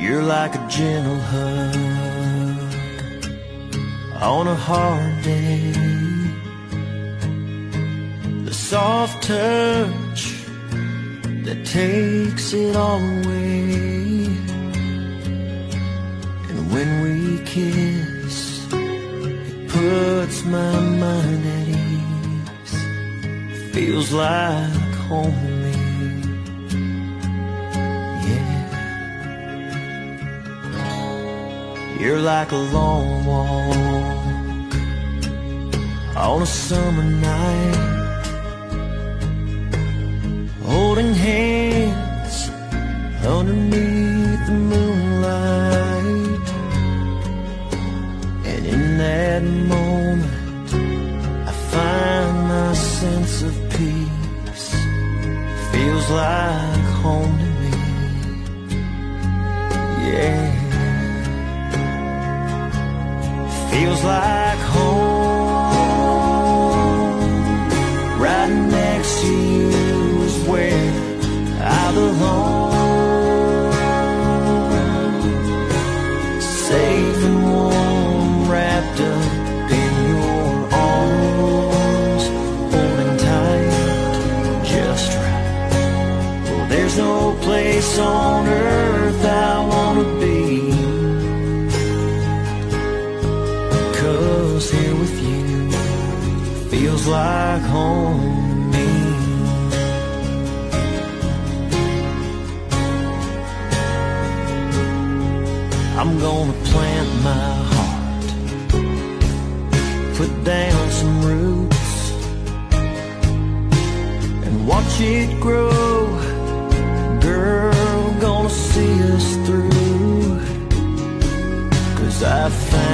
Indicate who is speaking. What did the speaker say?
Speaker 1: You're like a gentle hug on a hard day, the soft touch that takes it all away. And when we kiss, it puts my mind at ease. Feels like home to me. You're like a long walk on a summer night, holding hands underneath the moonlight. And in that moment I find my sense of peace. Feels like home to me. Yeah. Feels like home. Right next to you is where I belong. Safe and warm, wrapped up in your arms, holding tight, just right. Well, there's no place on earth I wanna be, here with you feels like home to me. I'm gonna plant my heart, put down some roots, and watch it grow. Girl, gonna see us through, 'cause I found